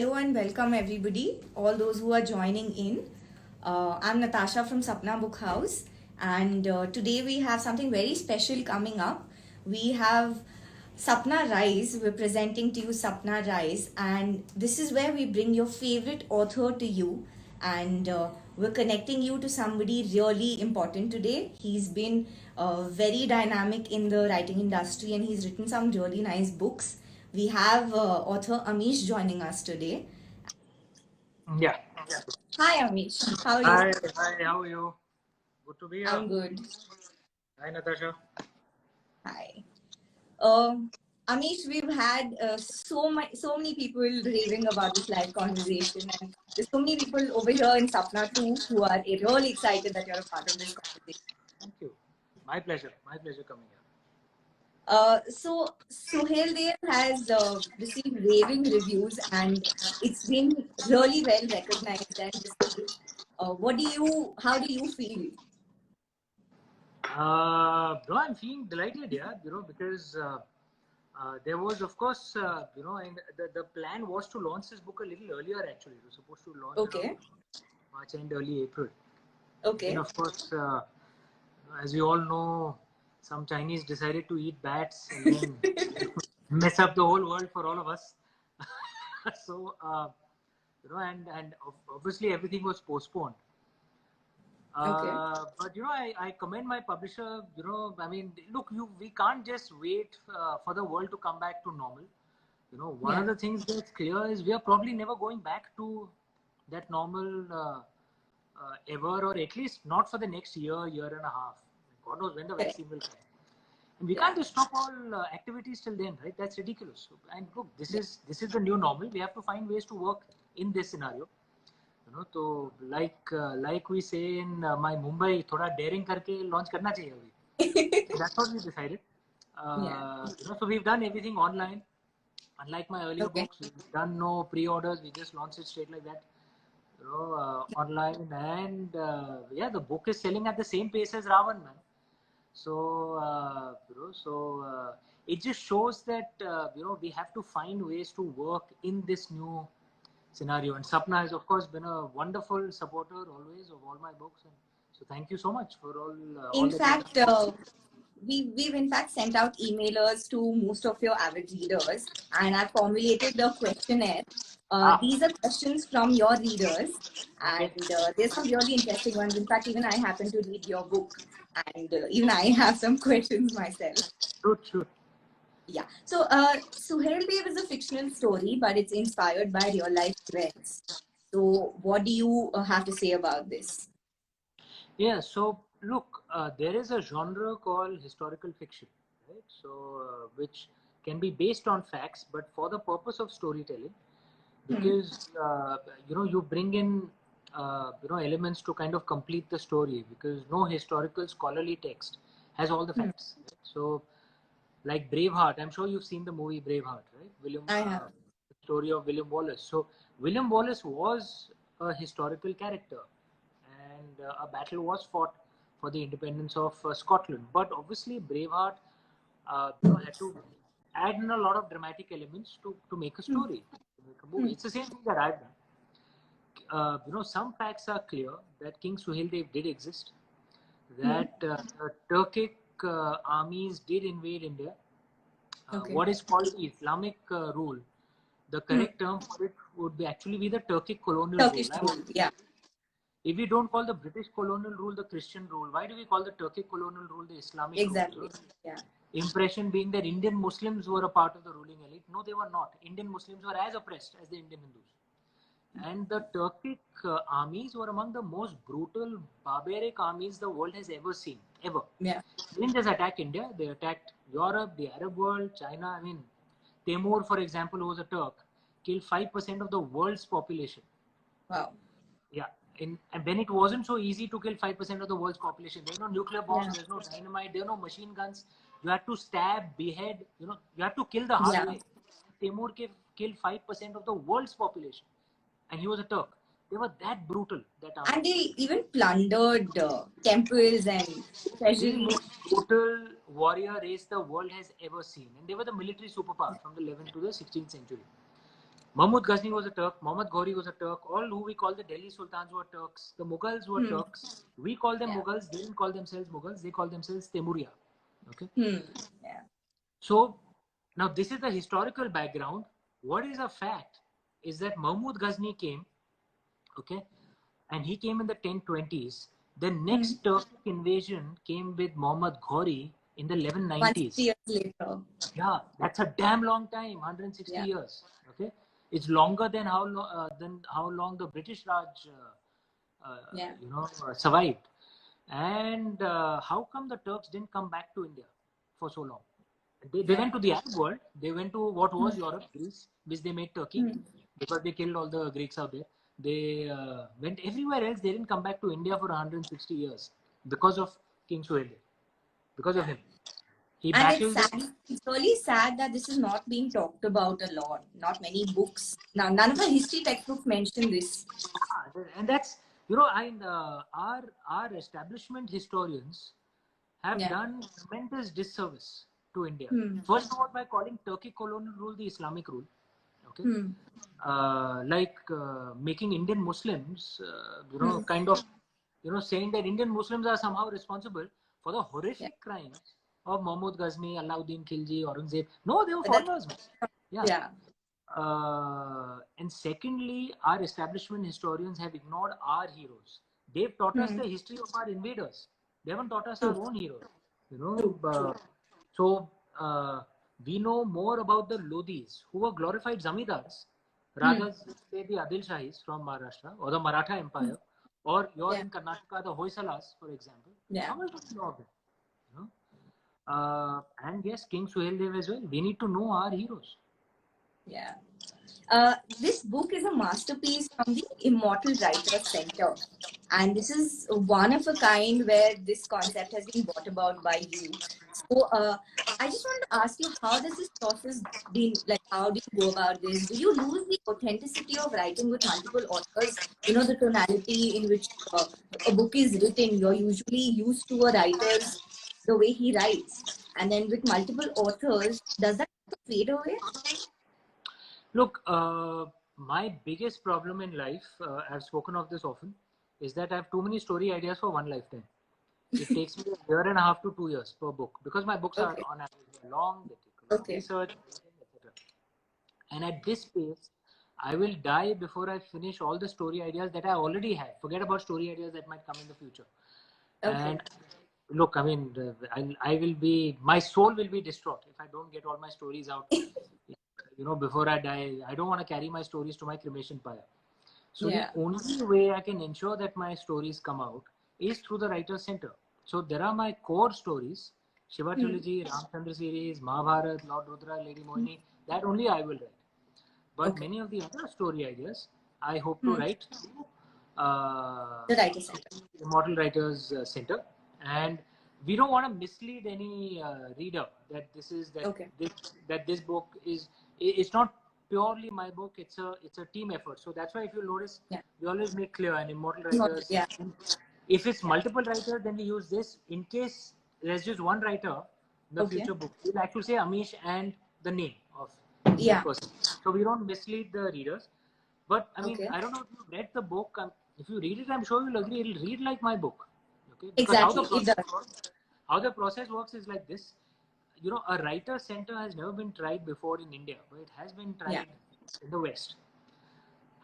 Hello and welcome everybody, all those who are joining in. I'm Natasha from Sapna Book House, and today we have something very special coming up. We have Sapna Rise. We're presenting to you Sapna Rise, and this is where we bring your favorite author to you, and we're connecting you to somebody really important today. He's been very dynamic in the writing industry, and he's written some really nice books. We have author Amish joining us today. Yeah. Hi Amish, how are you? Hi, how are you? Good to be here. I'm good. Hi, Natasha. Hi. Amish, we've had so many people raving about this live conversation, and there's so many people over here in Sapna too who are really excited that you're a part of this conversation. Thank you. My pleasure. My pleasure coming here. So Suhail Dev has received raving reviews, and it's been really well recognized and received. How do you feel? No, I'm feeling delighted, yeah, because there was, of course, and the plan was to launch this book a little earlier, actually. It was supposed to launch around Okay, March and early April. Then, okay. of course, as we all know, some Chinese decided to eat bats and then mess up the whole world for all of us. So, and obviously everything was postponed. Okay. But I commend my publisher. I mean, look, we can't just wait for the world to come back to normal. One of Yeah. the things that's clear is we are probably never going back to that normal ever, or at least not for the next year and a half. God knows when the Correct. vaccine will come. And we Yeah. can't just stop all activities till then, right? That's ridiculous. And look, this Yeah. is the new normal. We have to find ways to work in this scenario. So like we say in my Mumbai, थोड़ा daring करके launch करना चाहिए अभी. So that's what we decided. Yeah. So we've done everything online. Unlike my earlier Okay. books, we've done no pre-orders. We just launched it straight like that, online. And yeah, the book is selling at the same pace as Ravan, man. So it just shows that we have to find ways to work in this new scenario. And Sapna has, of course, been a wonderful supporter always of all my books. And so thank you so much for all In that you've fact, done. we've in fact sent out emailers to most of your avid readers, and I've formulated a questionnaire. Ah, These are questions from your readers, okay. and there's some really interesting ones. In fact, even I happen to read your book, and even I have some questions myself. Shoot. Yeah. So, Suhail Dev is a fictional story, but it's inspired by real life events. So, what do you have to say about this? Yeah, so look, there is a genre called historical fiction, right? So, which can be based on facts, but for the purpose of storytelling, Hmm. because you bring in elements to kind of complete the story, because no historical scholarly text has all the Hmm. facts, right? So like Braveheart, I'm sure you've seen the movie Braveheart, right? I have. The story of William Wallace. So William Wallace was a historical character, and a battle was fought for the independence of Scotland. But obviously Braveheart had to add in a lot of dramatic elements to make a Hmm. story, to make a movie. Hmm. It's the same thing that I've done. Some facts are clear that King Suhaildev did exist, Hmm. that Turkic armies did invade India. Okay. What is called the Islamic rule, the Hmm. correct term for it would be actually be the Turkic colonial rule. Turkish rule. Yeah. If we don't call the British colonial rule the Christian rule, why do we call the Turkic colonial rule the Islamic rule? Exactly. Yeah. Impression being that Indian Muslims were a part of the ruling elite. No, they were not. Indian Muslims were as oppressed as the Indian Hindus. And the Turkic armies were among the most brutal, barbaric armies the world has ever seen, ever. Yeah. They didn't just attack India, they attacked Europe, the Arab world, China. I mean, Timur, for example, who was a Turk, killed 5% of the world's population. Wow. Yeah. And when it wasn't so easy to kill 5% of the world's population, there's no nuclear Yeah. bombs, there's no dynamite, there are no machine guns. You had to stab, behead, you had to kill the hard Yeah. way. Timur killed 5% of the world's population. And he was a Turk. They were that brutal, that army. And they even plundered temples and The treasuries. most brutal warrior race the world has ever seen. And they were the military superpower from the 11th to the 16th century. Mahmud Ghazni was a Turk, Muhammad Ghori was a Turk, all who we call the Delhi Sultans were Turks, the Mughals were Turks. We call them Yeah. Mughals, they didn't call themselves Mughals, they call themselves Temuria. Okay. Yeah. So now this is the historical background. What is a fact is that Mahmud Ghazni came, okay, and he came in the 1020s. The next Turkic invasion came with Muhammad Ghori in the 160 1190s. years later. Yeah, that's a damn long time, 160 Yeah. years. Okay, it's longer than how long the British Raj, Yeah. survived. And how come the Turks didn't come back to India for so long? They went to the Arab world. They went to what was Europe, Greece, which they made Turkey because they killed all the Greeks out there. They went everywhere else. They didn't come back to India for 160 years because of King Suhail, because of Yeah. him. He And it's battled. sad. It's really sad that this is not being talked about a lot. Not many books. Now, none of the history textbooks mention this. And that's our establishment historians have Yeah. done tremendous disservice to India. Hmm. First of all, by calling Turkic colonial rule the Islamic rule, okay, making Indian Muslims, kind of, saying that Indian Muslims are somehow responsible for the horrific crimes of Mahmud Ghazni, Alauddin Khilji, Aurangzeb. No, they were But foreigners. Yeah. yeah. And secondly, our establishment historians have ignored our heroes. They've taught us the history of our invaders. They haven't taught us our True. own heroes. True. So we know more about the Lodis, who were glorified zamindars, rather than say the Adil Shahis from Maharashtra or the Maratha Empire, or you're in Karnataka, the Hoysalas, for example. Yeah. How much do we know of them? And yes, King Suhail Dev as well. We need to know our heroes. Yeah. This book is a masterpiece from the Immortal Writers Center. And this is one of a kind where this concept has been brought about by you. So I just want to ask you, how does this process been like? How do you go about this? Do you lose the authenticity of writing with multiple authors? The tonality in which a book is written. You're usually used to a writer's the way he writes, and then with multiple authors, does that fade away? Look, my biggest problem in life, I've spoken of this often, is that I have too many story ideas for one lifetime. It takes me a year and a half to 2 years per book because my books are on average long, they take a lot of research, etc. And at this pace, I will die before I finish all the story ideas that I already have. Forget about story ideas that might come in the future. And look, I mean, I will be, my soul will be distraught if I don't get all my stories out. Before I die. I don't want to carry my stories to my cremation pyre. So the only way I can ensure that my stories come out is through the Writers Center. So there are my core stories, Shiva Trilogy, Ramchandra series, Mahabharat, Lord Rudra, Lady Mohini, that only I will write. But many of the other story ideas, I hope to write through the Writers Center. Immortal Writers Center. And we don't want to mislead any reader that this book is, it's not purely my book, it's a team effort. So that's why if you notice, we always make clear an Immortal Writers. If it's multiple writers, then we use this. In case there's just one writer in the future book, we'll actually say Amish and the name of that person. So we don't mislead the readers. But I mean, I don't know if you've read the book. If you read it, I'm sure you'll agree it'll read like my book. Okay? Because how the process works is like this. A writer center has never been tried before in India, but it has been tried in the West.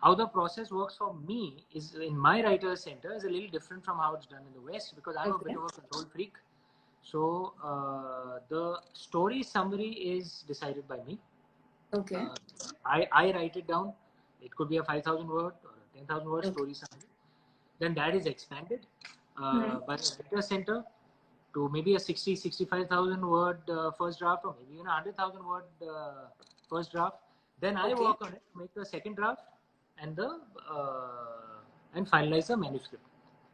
How the process works for me is in my writer center is a little different from how it's done in the West because I'm a bit of a control freak. So the story summary is decided by me. I write it down. It could be a 5,000 word or a 10,000 word story summary. Then that is expanded by the writer center to maybe a 65,000 word first draft or maybe even a 100,000 word first draft. Then I work on it to make the second draft and and finalize the manuscript.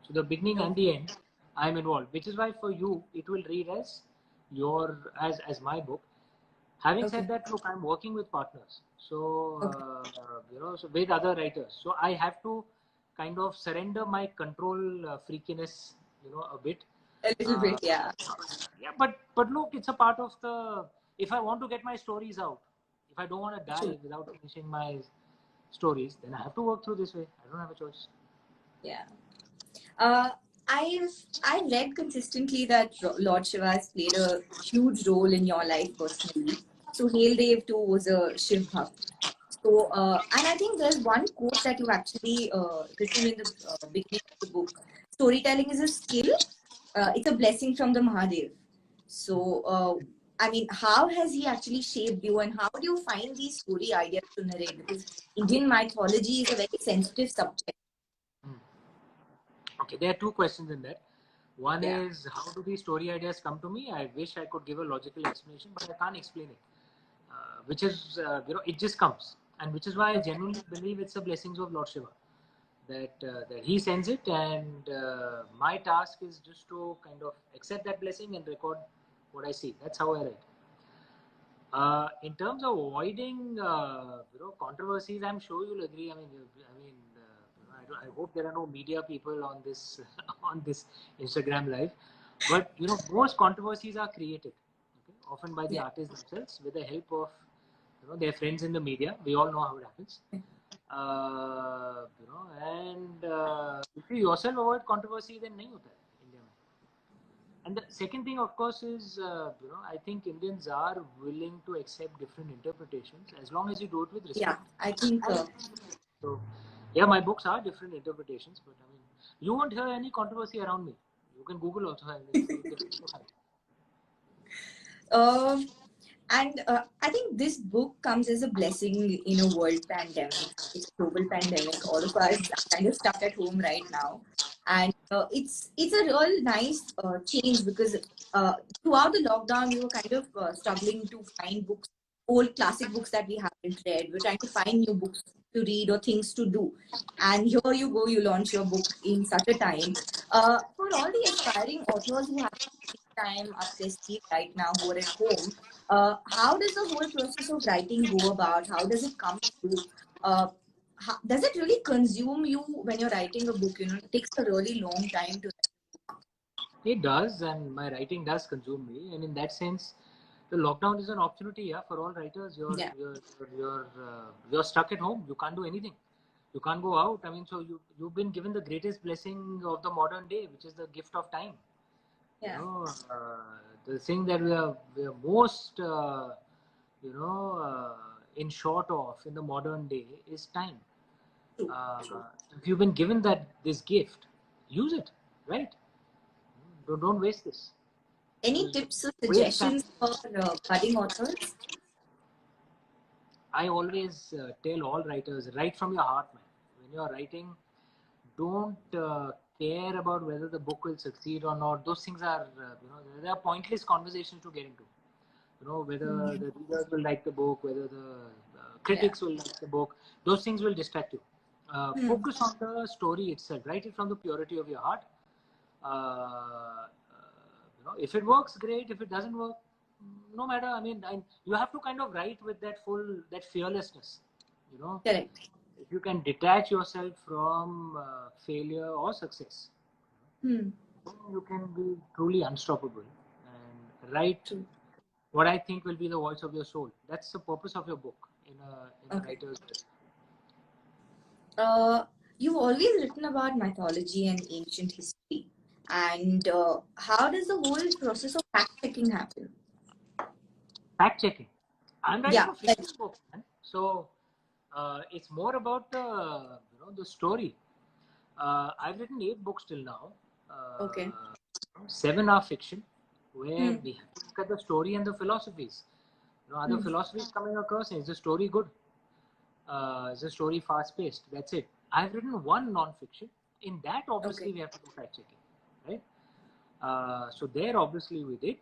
So the beginning and the end, I am involved, which is why for you it will read as as my book. Having said that, look, I'm working with partners, so so with other writers. So I have to kind of surrender my control freakiness, a bit. A little bit, yeah. Yeah, but look, it's a part of the. If I want to get my stories out, if I don't want to die without finishing my stories, then I have to work through this way. I don't have a choice. Yeah. Uh, I've read consistently that Lord Shiva has played a huge role in your life personally. So Hail Dev too was a Shiv Bhakt. So and I think there's one quote that you actually written in the beginning of the book. Storytelling is a skill. It's a blessing from the Mahadev. So I mean, how has he actually shaped you, and how do you find these story ideas to narrate? Because Indian mythology is a very sensitive subject. Okay, there are two questions in that. One Yeah. is, how do these story ideas come to me? I wish I could give a logical explanation, but I can't explain it. Which is, it just comes, and which is why I genuinely believe it's the blessings of Lord Shiva, that he sends it, and my task is just to kind of accept that blessing and record what I see. That's how I write. In terms of avoiding, controversies, I'm sure you'll agree. I hope there are no media people on this on this Instagram live, but most controversies are created, okay, often by the Yeah. artists themselves with the help of their friends in the media. We all know how it happens. And if you yourself avoid controversy, then nahi hota hai India mein. And the second thing, of course, is I think Indians are willing to accept different interpretations as long as you do it with Yeah, respect. I think So, yeah, my books are different interpretations, but I mean, you won't hear any controversy around me. You can Google also. um, and I think this book comes as a blessing in a world pandemic. It's a global pandemic. All of us are kind of stuck at home right now, and it's a real nice change because throughout the lockdown we were kind of struggling to find books, old classic books that we haven't read. We're trying to find new books to read or things to do, and here you go, you launch your book in such a time. For all the aspiring authors who have time up their sleeve right now, who are at home, how does the whole process of writing go about? How does it come through? Does it really consume you when you're writing a book? It takes a really long time to. It does, and my writing does consume me. And in that sense, the lockdown is an opportunity, yeah, for all writers. Yeah. You're stuck at home. You can't do anything. You can't go out. I mean, so you've been given the greatest blessing of the modern day, which is the gift of time. Yeah. The thing that we are most in short of in the modern day is time. True. If you've been given this gift, use it, right? Don't waste this. Any Because tips or waste time. suggestions for budding authors? I always tell all writers, write from your heart, man. When you're writing, don't care about whether the book will succeed or not. Those things are, they are pointless conversations to get into. Whether the readers will like the book, whether the critics will like the book. Those things will distract you. Focus on the story itself. Write it from the purity of your heart. If it works, great. If it doesn't work, no matter. I mean, you have to kind of write with that fearlessness. Correct. If you can detach yourself from failure or success, you can be truly unstoppable and write True. what I think will be the voice of your soul. That's the purpose of your book in a Okay. writer's You've always written about mythology and ancient history. And how does the whole process of fact checking happen? fact checking. I'm writing Yeah. a fiction book, man. So it's more about the story. I've written 8 books till now. Okay. 7 are fiction, where we have to look at the story and the philosophies. Other philosophies coming across. Is the story good? Is the story fast paced? That's it. I've written 1 non-fiction. In that, obviously, we have to do fact checking, right? So there, obviously, we did.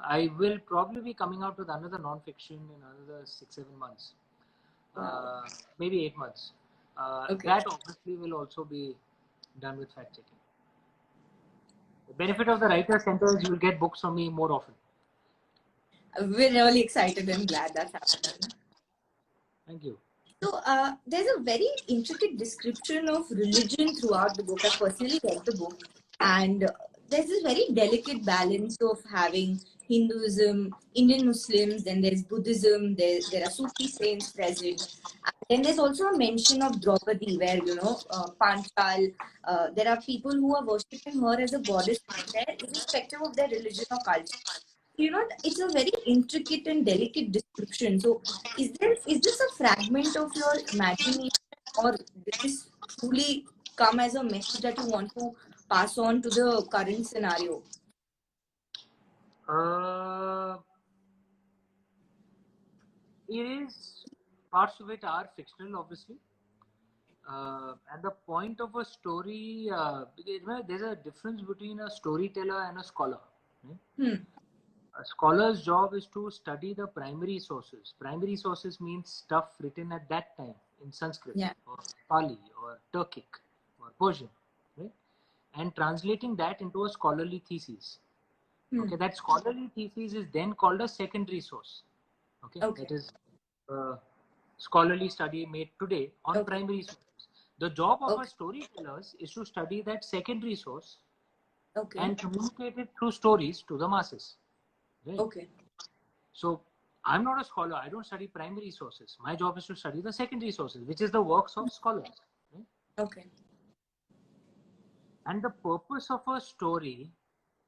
I will probably be coming out with another non-fiction in another 6-7 months. Wow. Maybe 8 months. Okay. That obviously will also be done with fact checking. The benefit of the Writer Center is you'll get books from me more often. We're really excited and glad that's happening. Thank you. So there's a very intricate description of religion throughout the book. I personally read the book, and there's this very delicate balance of having Hinduism, Indian Muslims, then there's Buddhism, there are Sufi saints present. And then there's also a mention of Draupadi, where, Panchal, there are people who are worshipping her as a goddess there, irrespective of their religion or culture. It's a very intricate and delicate description. So, is this a fragment of your imagination, or did this truly come as a message that you want to pass on to the current scenario? Uh, it is, parts of it are fictional, obviously. And the point of a story, there's a difference between a storyteller and a scholar. Right? A scholar's job is to study the primary sources. Primary sources means stuff written at that time in Sanskrit Yeah. or Pali or Turkic or Persian, right? And translating that into a scholarly thesis. Okay, that scholarly thesis is then called a secondary source. Okay. That is scholarly study made today on primary sources. The job of a storyteller is to study that secondary source and communicate it through stories to the masses. Right? Okay. So I'm not a scholar. I don't study primary sources. My job is to study the secondary sources, which is the works of scholars. Right? Okay. And the purpose of a story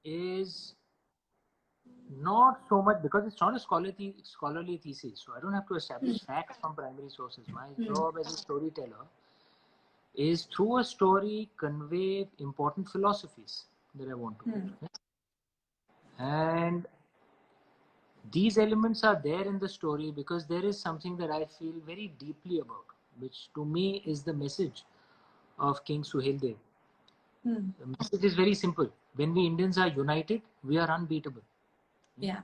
is not so much because it's not a scholarly thesis. So I don't have to establish facts from primary sources. My job as a storyteller is through a story convey important philosophies that I want to. And these elements are there in the story because there is something that I feel very deeply about, which to me is the message of King Suhaildev. The message is very simple. When we Indians are united, we are unbeatable. Yeah.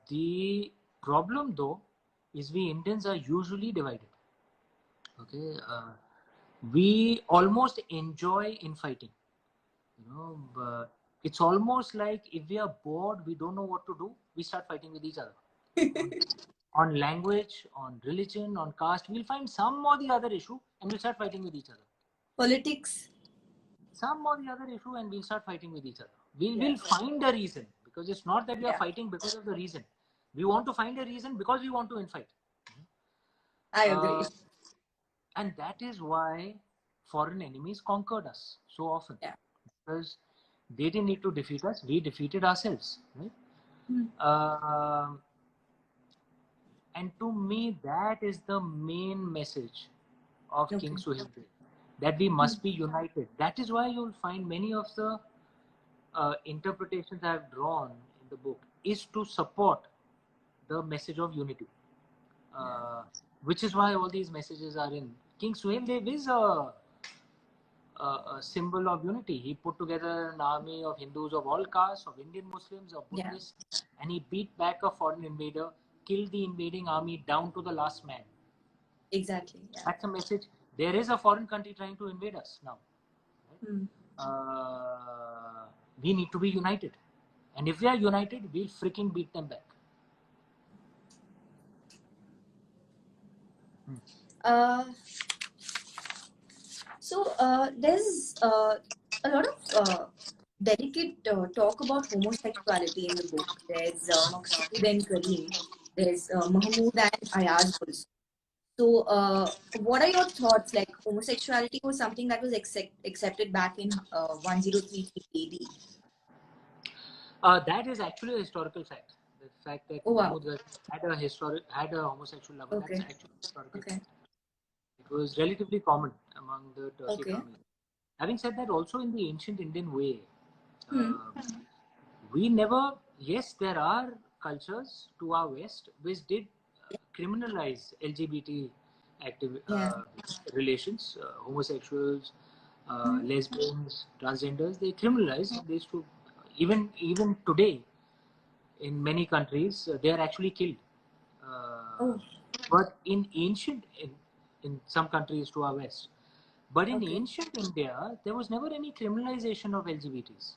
The problem, though, is we Indians are usually divided. Okay, we almost enjoy infighting. It's almost like if we are bored, we don't know what to do, we start fighting with each other. On language, on religion, on caste, we'll find some or the other issue and we'll start fighting with each other. Politics. Some or the other issue and we'll start fighting with each other. We'll find a reason, because it's not that we are fighting because of the reason. We want to find a reason because we want to infight. I agree. And that is why foreign enemies conquered us so often. Because they didn't need to defeat us, we defeated ourselves. Right? And to me, that is the main message of King Suhaildev, that we must be united. That is why you'll find many of the interpretations I have drawn in the book is to support the message of unity. Which is why all these messages are in. King Suhaildev is a symbol of unity. He put together an army of Hindus of all castes, of Indian Muslims, of Buddhists, and he beat back a foreign invader, killed the invading army down to the last man. Exactly. Yeah. That's a message. There is a foreign country trying to invade us now. Right? We need to be united. And if we are united, we'll freaking beat them back. There's a lot of delicate talk about homosexuality in the book. There's Maqsood and Kareem. There's Mahmood and Ayaz also. So, what are your thoughts? Like, homosexuality was something that was accepted back in 1033 AD. That is actually a historical fact. The fact that Mahmood had a homosexual lover. That's actually historical. It was relatively common among the Turkic army. Having said that, also in the ancient Indian way, we never. Yes, there are cultures to our west which did criminalize LGBT relations, homosexuals, lesbians, transgenders. They criminalized. They used to, even today, in many countries, they are actually killed. But in ancient, in some countries to our west, but in ancient India, there was never any criminalization of LGBTs.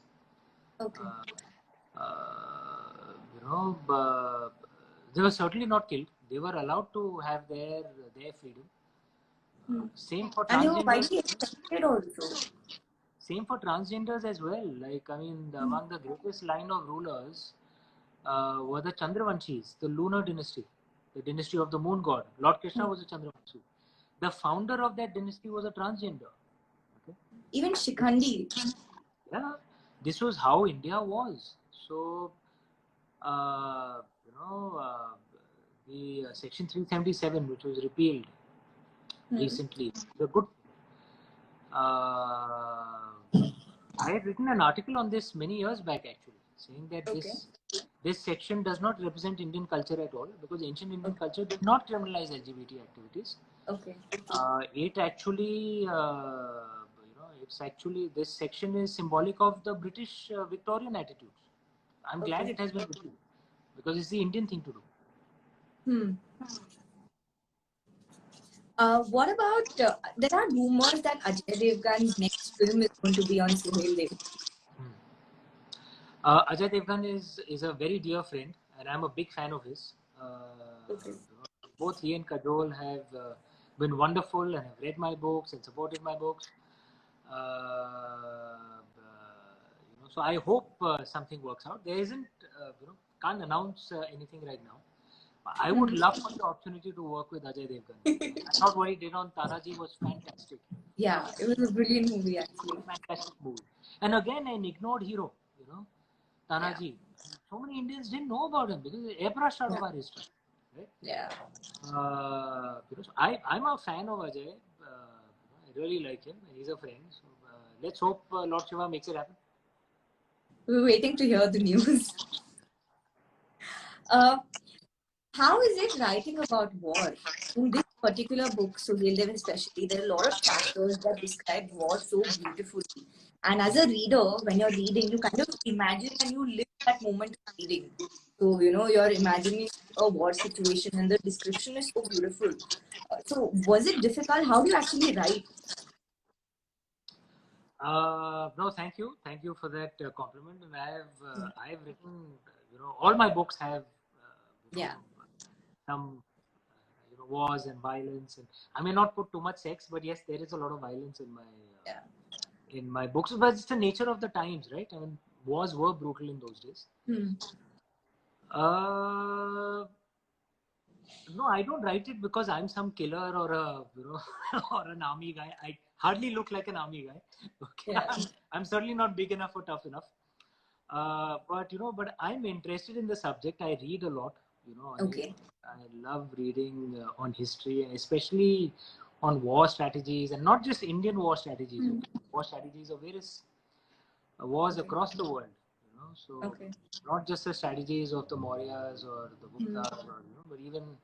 They were certainly not killed. They were allowed to have their freedom. Same for transgenders. And they were widely accepted also. Same for transgenders as well. Like, I mean, among the greatest line of rulers, were the Chandravanshis, the lunar dynasty, the dynasty of the moon god. Lord Krishna was a Chandravanshi. The founder of that dynasty was a transgender. Okay? Even Shikhandi. Yeah, this was how India was. So, the Section 377, which was repealed recently, the good. I had written an article on this many years back, actually, saying that this section does not represent Indian culture at all, because ancient Indian culture did not criminalize LGBT activities. Okay. It actually, it's actually, this section is symbolic of the British Victorian attitudes. I'm glad it has been repealed, because it's the Indian thing to do. What about, there are rumors that Ajay Devgan's next film is going to be on Suhail Dev. Ajay Devgan is a very dear friend, and I'm a big fan of his. Both he and Kajol have been wonderful and have read my books and supported my books. So I hope something works out. There isn't, can't announce anything right now. I would love for the opportunity to work with Ajay Devgan. I thought what he did on Tanaji was fantastic. Yeah, it was a brilliant movie, actually. Fantastic movie. And again, an ignored hero, Tanaji. Yeah. So many Indians didn't know about him because it's airbrushed out of our history. Right? Yeah. I'm a fan of Ajay. I really like him. He's a friend. So let's hope Lord Shiva makes it happen. We're waiting to hear the news. How is it writing about war? In this particular book, Suhail Dev especially, there are a lot of chapters that describe war so beautifully. And as a reader, when you're reading, you kind of imagine and you live that moment of reading. So, you're imagining a war situation and the description is so beautiful. So, was it difficult? How do you actually write? No, thank you. Thank you for that compliment. And I have written, all my books have some wars and violence, and I may not put too much sex, but yes, there is a lot of violence in my books. But it's the nature of the times, right? I mean, wars were brutal in those days. No, I don't write it because I'm some killer or or an army guy. I hardly look like an army guy. Okay, yeah. I'm certainly not big enough or tough enough. But I'm interested in the subject. I read a lot. I love reading on history, and especially on war strategies, and not just Indian war strategies. War strategies of various wars across the world. So not just the strategies of the Mauryas or the Guptas, but even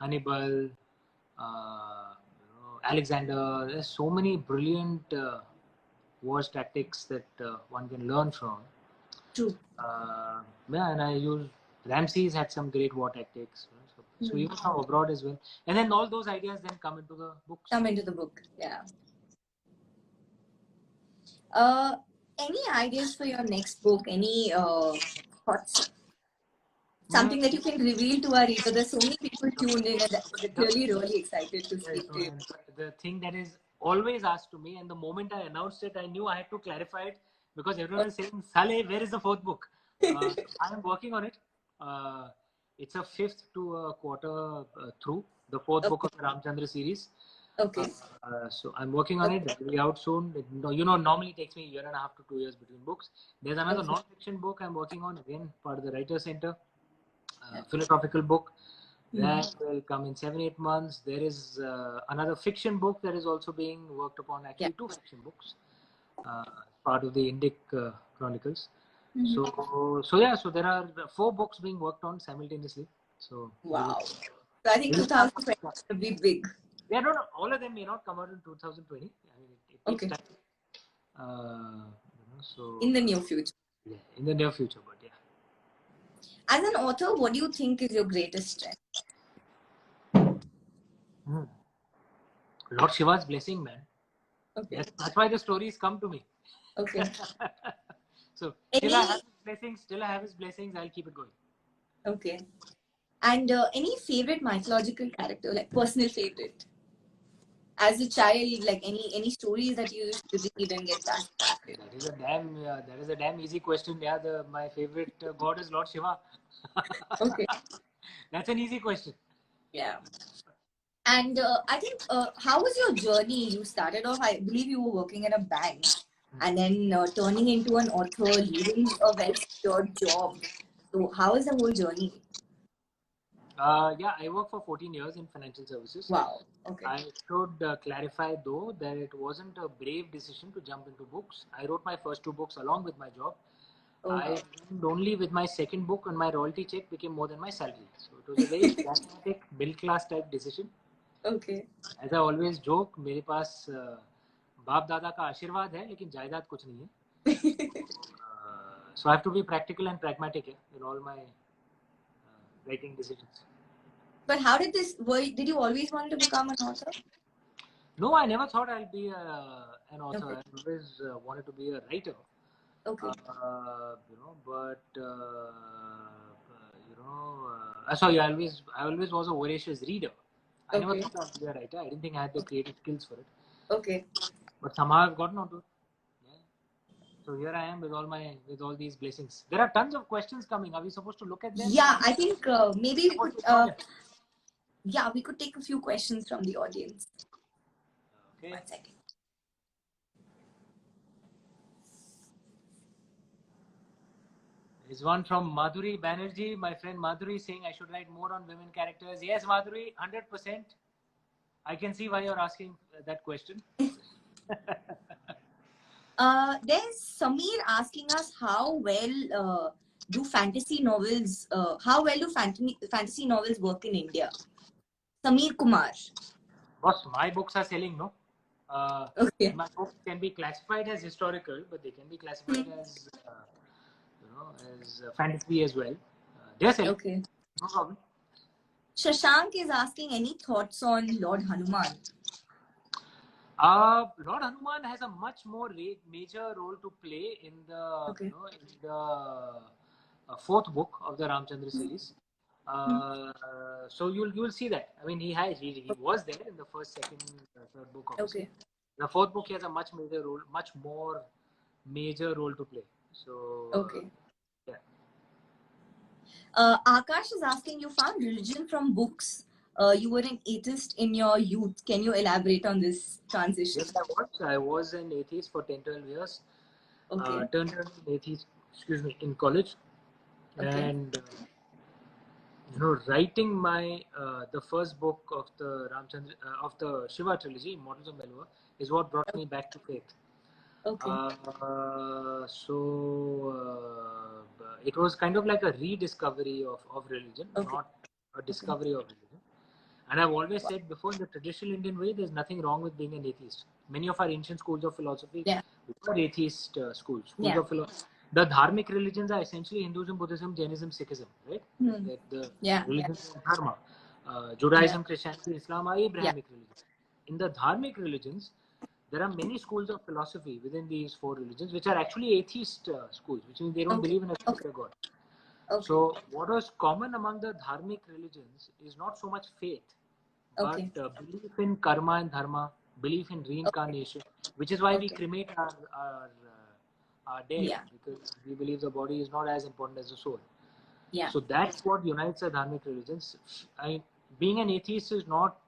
Hannibal, Alexander. There's so many brilliant war tactics that one can learn from. True. And I use Ramses had some great war tactics. So even from abroad as well. And then all those ideas then come into the books. Come into the book, yeah. Any ideas for your next book? Any thoughts? Something that you can reveal to our reader. There's so many people tuned in and they're really excited to speak to you. The thing that is always asked to me, and the moment I announced it, I knew I had to clarify it because everyone is saying, Saleh, where is the fourth book? I am working on it. It's a fifth to a quarter through the fourth book of the Ramchandra series. Okay. So I'm working on it. That will be out soon. Normally it takes me 1.5 to 2 years between books. There's another non-fiction book I'm working on, again, part of the Writer's Center. Philosophical book. That will come in 7-8 months. There is another fiction book that is also being worked upon. Actually, 2 fiction books. Part of the Indic Chronicles. So there are 4 books being worked on simultaneously. So wow. So I think 2020 will be big. Yeah, no, all of them may not come out in 2020. I mean, it takes time. So in the near future. Yeah, in the near future, but yeah. As an author, what do you think is your greatest strength? Lord Shiva's blessing, man. Okay. That's why the stories come to me. Okay. So till I have his blessings, I'll keep it going. Okay. And any favorite mythological character, like personal favorite? As a child, like any stories that you used to read and get that? That is a damn easy question. Yeah, my favorite god is Lord Shiva. Okay. That's an easy question. Yeah. And I think, how was your journey? You started off, I believe you were working in a bank, and then turning into an author, leaving a well-secured job. So, how is the whole journey? Yeah, I worked for 14 years in financial services. Wow. Okay. I should clarify though that it wasn't a brave decision to jump into books. I wrote my first 2 books along with my job. Oh, I wow. earned only with my second book, and my royalty check became more than my salary. So it was a very pragmatic, middle class type decision. Okay. As I always joke, मेरे पास बाप दादा का आशीर्वाद है, लेकिन जायदाद कुछ नहीं है. So I have to be practical and pragmatic in all my writing decisions. But how did this? Did you always want to become an author? No, I never thought I'll be an author. Okay. I always wanted to be a writer. Okay. Sorry, I always was a voracious reader. I never Okay. thought I'd be a writer. I didn't think I had the creative skills for it. Okay. But somehow I've gotten onto it. Yeah. So here I am with all these blessings. There are tons of questions coming. Are we supposed to look at them? Yeah, I think maybe we could. Yeah, we could take a few questions from the audience. Okay. 1 second. There's one from Madhuri Banerjee, my friend Madhuri, saying I should write more on women characters. Yes, Madhuri, 100%. I can see why you're asking that question. There's Samir asking us how well do fantasy novels work in India? Samir Kumar. Boss, my books are selling, no? Okay. My books can be classified as historical, but they can be classified as fantasy as well. They're selling. Okay. No problem. Shashank is asking any thoughts on Lord Hanuman? Lord Hanuman has a much more major role to play in the fourth book of the Ramchandra series. So you'll see that. I mean, he was there in the first, second, third book. Obviously. Okay. The fourth book he has a much more major role to play. So okay. Yeah. Akash is asking, you found religion from books. You were an atheist in your youth. Can you elaborate on this transition? Yes, I was an atheist for 10-12 years. Okay. Turned an atheist, in college. Okay. And writing my the first book of the Ramchandra of the Shiva trilogy, Immortals of Melua, is what brought me back to faith. Okay. It was kind of like a rediscovery of religion, Okay. not a discovery of religion. And I've always said before, in the traditional Indian way, there's nothing wrong with being an atheist. Many of our ancient schools of philosophy were atheist schools of philosophy. The dharmic religions are essentially Hinduism, Buddhism, Jainism, Sikhism, right? The religions of Dharma. Judaism, Christianity, Islam are Abrahamic religions. In the dharmic religions, there are many schools of philosophy within these 4 religions, which are actually atheist schools, which means they don't believe in a particular God. Okay. So what was common among the dharmic religions is not so much faith, but belief in karma and dharma, belief in reincarnation, which is why we cremate our dead, because we believe the body is not as important as the soul. So that's what unites the dharmic religions. Being an atheist is not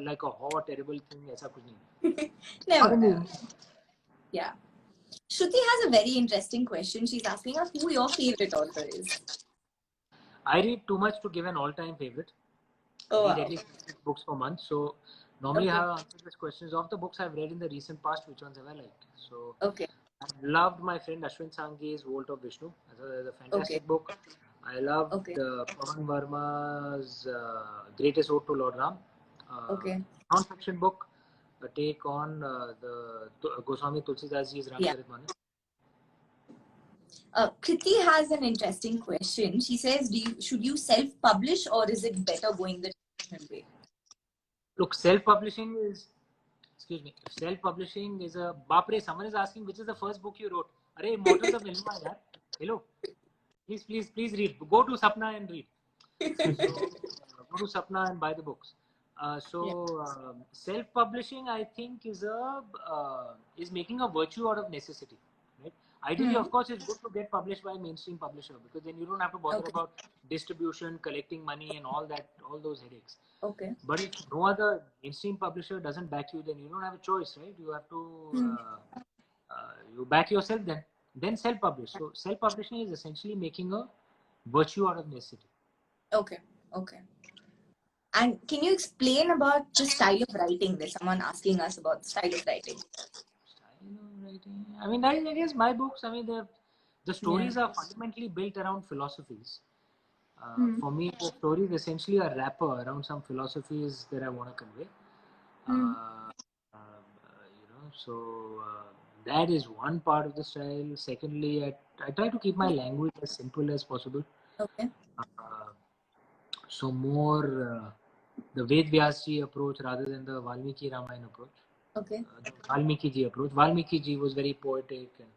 like a terrible thing. Aisa kuch nahi. Never. Yeah. Shruti has a very interesting question. She's asking us who your favorite author is. I read too much to give an all-time favorite. I read at least 6 books per month. So normally I have answered this question. Of the books I've read in the recent past, which ones have I liked? So I loved my friend Ashwin Sanghi's Vault of Vishnu. That's a fantastic book. I loved Pawan Verma's Greatest Ode to Lord Ram. Non-fiction book, a take on the Goswami Tulsidas Ji's Ramcharitmanas. Kriti has an interesting question. She says, should you self-publish or is it better going the traditional way? Look, self-publishing is a... Bapre, someone is asking, which is the first book you wrote? Arey, Immortals of Melua, yaar. Hello. Please read. Go to Sapna and read. Go to Sapna and buy the books. Self-publishing, I think, is making a virtue out of necessity. Ideally, of course, it's good to get published by a mainstream publisher, because then you don't have to bother Okay. about distribution, collecting money, and all those headaches. Okay. But if no other mainstream publisher doesn't back you, then you don't have a choice, right? You have to you back yourself, then self-publish. So self-publishing is essentially making a virtue out of necessity. Okay. Okay. And can you explain about the style of writing? There's someone asking us about the style of writing. Style of writing. I mean, I guess my books. I mean, the stories are fundamentally built around philosophies. For me, the story is essentially a wrapper around some philosophies that I want to convey. So that is one part of the style. Secondly, I try to keep my language as simple as possible. Okay. So more the Ved Vyasji approach rather than the Valmiki Ramayana approach. Okay. The Valmiki ji approach. Valmiki ji was very poetic and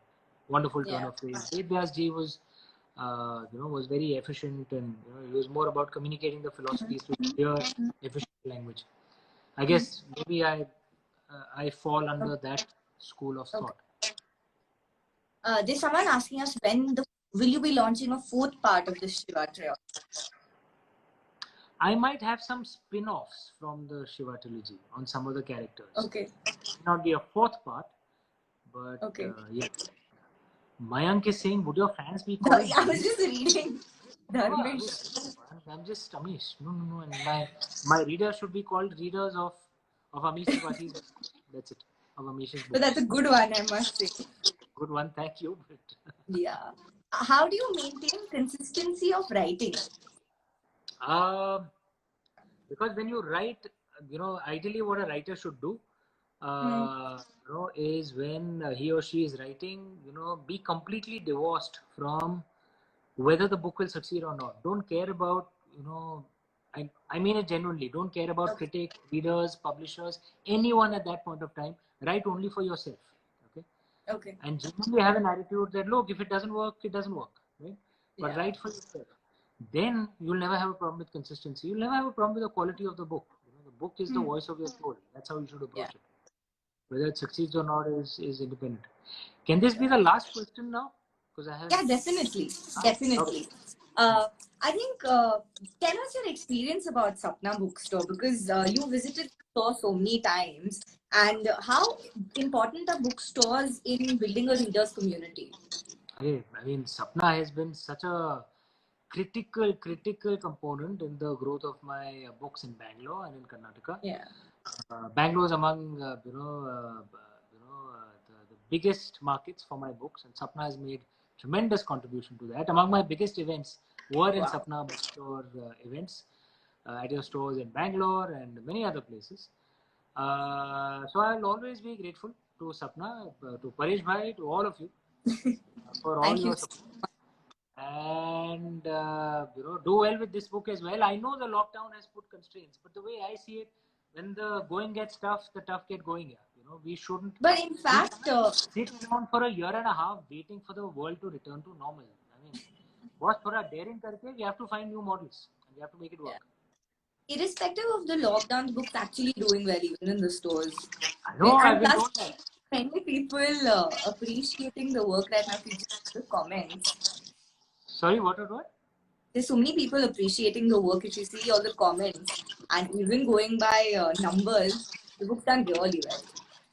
wonderful turn of phrase. Ved Vyasji was was very efficient, and he was more about communicating the philosophies through clear, efficient language. I guess maybe I fall under that school of thought. There's someone asking us will you be launching a 4th part of the Shiva trilogy? I might have some spin-offs from the Shiva trilogy on some of the characters. Okay. It may not be a 4th part, but yeah. Mayank is saying, would your fans be called? I was just reading. Dharmesh. I'm just Amish. No. And my readers should be called readers of Amish Tripathi's book. That's it. Of Amish's book. But that's a good one, I must say. Good one, thank you. Yeah. How do you maintain consistency of writing? Because when you write, ideally what a writer should do, is when he or she is writing, be completely divorced from whether the book will succeed or not. Don't care about, I mean it genuinely. Don't care about critics, readers, publishers, anyone at that point of time. Write only for yourself. Okay. And genuinely have an attitude that, look, if it doesn't work, it doesn't work. Right? But write for yourself. Then you'll never have a problem with consistency. You'll never have a problem with the quality of the book. The book is the voice of your soul. That's how you should approach it. Whether it succeeds or not is independent. Can this be the last question now? Because I have. Yeah, definitely. Definitely. Okay. I think tell us your experience about Sapna Bookstore, because you visited the store so many times, and how important are bookstores in building a readers community? I mean, Sapna has been such a critical component in the growth of my books in Bangalore and in Karnataka. Yeah. Bangalore is among the biggest markets for my books, and Sapna has made tremendous contribution to that. Among my biggest events were in Sapna Bookstore events at your stores in Bangalore and many other places. So I'll always be grateful to Sapna, to Paresh Bhai, to all of you for all your support. And do well with this book as well. I know the lockdown has put constraints, but the way I see it, when the going gets tough, the tough get going. We shouldn't. But in fact, sit around for a year and a half waiting for the world to return to normal. I mean, what's for a daring karke? We have to find new models and we have to make it work. Yeah. Irrespective of the lockdown, the book's actually doing well even in the stores. I know. I've been told that. Many people appreciating the work right now. If you just the comments. Sorry, what? There's so many people appreciating the work. If you see all the comments, and even going by numbers, the book's done really well.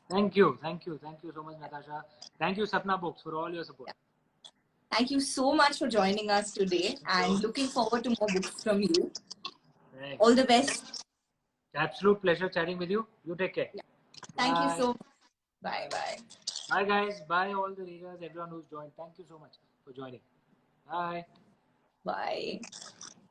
Thank you so much, Natasha. Thank you, Sapna Books, for all your support. Yeah. Thank you so much for joining us today, and looking forward to more books from you. Thanks. All the best. Absolute pleasure chatting with you. You take care. Yeah. Thank you so much. Bye. Bye, guys. Bye, all the readers, everyone who's joined. Thank you so much for joining. Bye. Bye.